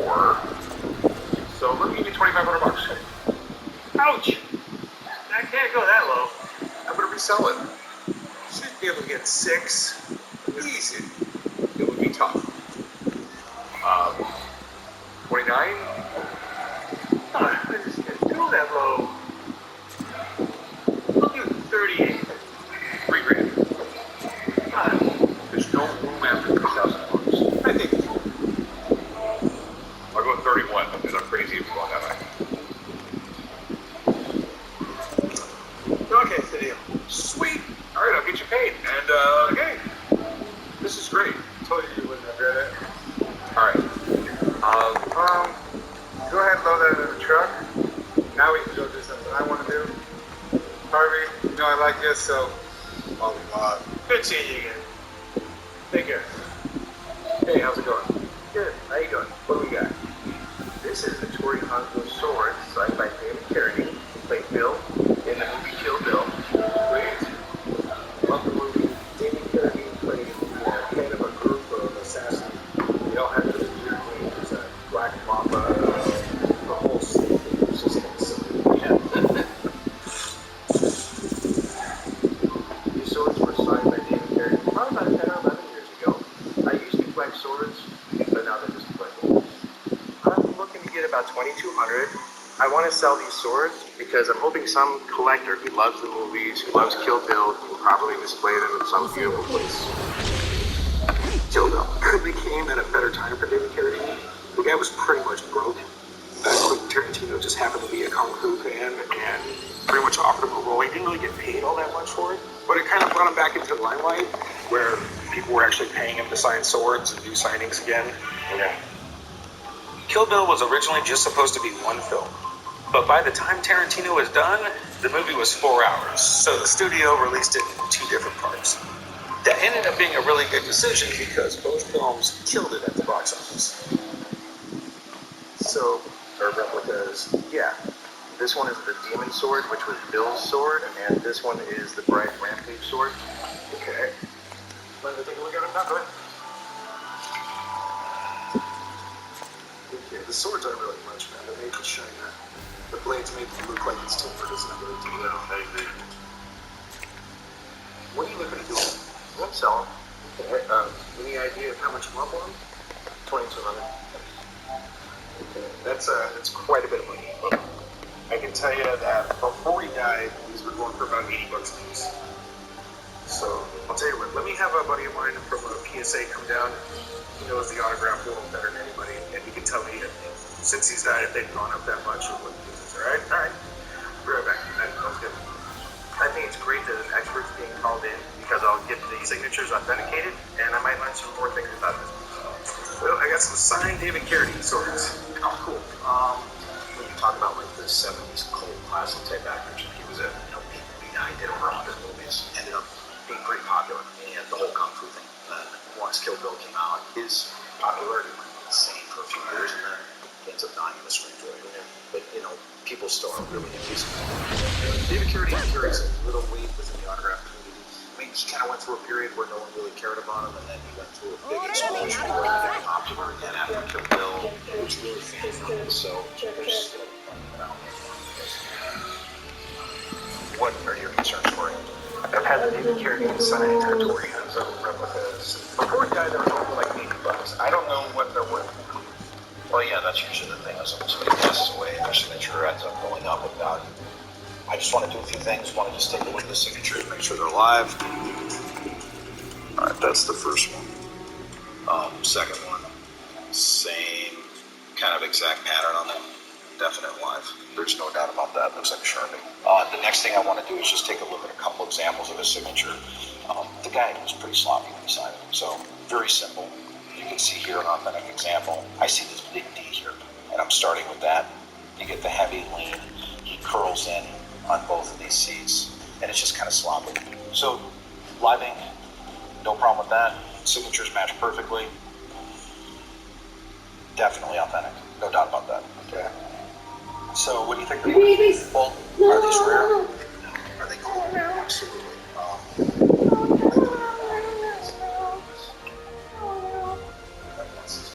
4. So let me give you $2,500. Ouch! I can't go that low. I'm gonna resell it. Should be able to get 6. Easy. It would be tough. 29? I just can't go that low. I'll do 38. $3,000. There's no room after $3,000. I think I'll go with 31 because I'm crazy if you want that high. okay, it's the deal. Sweet. All right, I'll get you paid. And Okay. this is great. Told you wouldn't regret it. All right. Go ahead and load that in the truck. Now we can go do something I want to do. Harvey, you know I like you, so I'll be live. Good seeing you again. Take care. Hey, how's it going? Good. How you doing? What do we got? This is the Tori Hanzo sword signed by David Carradine, who played Bill in the movie Kill Bill. Love the movie. David Carradine played head of a group of assassins. They all had those weird names, Black Mamba, the whole thing was just kind of silly. Yeah. These swords were signed by David Carradine probably about 10 or 11 years ago. I used to collect swords, but now they're just collectibles. I'm looking to get about 2,200. I want to sell these swords because I'm hoping some collector who loves the movies, who loves Kill Bill, can properly display them in some beautiful place. Kill Bill. Couldn't have came at a better time for David Carradine. The guy was pretty much broke. Quentin Tarantino just happened to be a kung fu fan and pretty much offered him a role. He didn't really get paid all that much for it, but it kind of brought him back into the limelight where people were actually paying him to sign swords and do signings again. Yeah. Kill Bill was originally just supposed to be one film, but by the time Tarantino was done, the movie was 4 hours, so the studio released it in 2 different parts. That ended up being a really good decision because both films killed it at the box office. So, or replicas, yeah. This one is the Demon Sword, which was Bill's sword, and this one is the Bright Rampage sword. Okay. Let me take a look at them now. Go ahead. Okay, the swords aren't really much, man. They're made to shine. The blades make them look like it's tempered. It's not really tempered. I agree. What are you looking to do? I'm selling. Okay. Any idea of how much you want for them? 2,200. Okay. That's quite a bit of money. I can tell you that before he died, these were going for about $80 a piece. So I'll tell you what. Let me have a buddy of mine from a PSA come down. He knows the autograph world better than anybody, and he can tell me if, since he's died, if they've gone up that much or what. All right. Be right back. That sounds good. I think it's great that an expert's being called in because I'll get the signatures authenticated, and I might learn some more things about this. Well, I got some signed David Carradine swords. Oh, cool. When you talk about like the 70s cult classic type actors, he was a, he did over 100 movies, ended up being pretty popular, and the whole kung fu thing. Once Kill Bill came out, his popularity went insane for a few years, and then he ends up dying in a strange way. But people still are really into his. David Carradine carries a little weight within the autograph community. I mean, he kind of went through a period where no one really cared about him, and then he went through a big explosion where he got popular again after Kill Bill. It was really fan-friendly, so there's still around. What are your concerns for him? I've had the David Carradine signed Tori Hanzo replicas. Before he died, they were only like $80. I don't know what they're worth. Well, yeah, that's usually the thing. As somebody passes away, their signature ends up going up in value. I just want to do a few things. Want to just take a look at the signatures, make sure they're alive. All right, that's the first one. Second one, same kind of exact pattern on them. Definite live. There's no doubt about that. Looks like a Sharpie. The next thing I want to do is just take a look at a couple examples of his signature. The guy was pretty sloppy when he signed it, so very simple. You can see here an authentic example. I see this big D here, and I'm starting with that. You get the heavy lean. He curls in on both of these seats, and it's just kind of sloppy. So, live ink, no problem with that. Signatures match perfectly. Definitely authentic, no doubt about that. Okay. So, what do you think? Well, are these rare? Are they cool? Absolutely.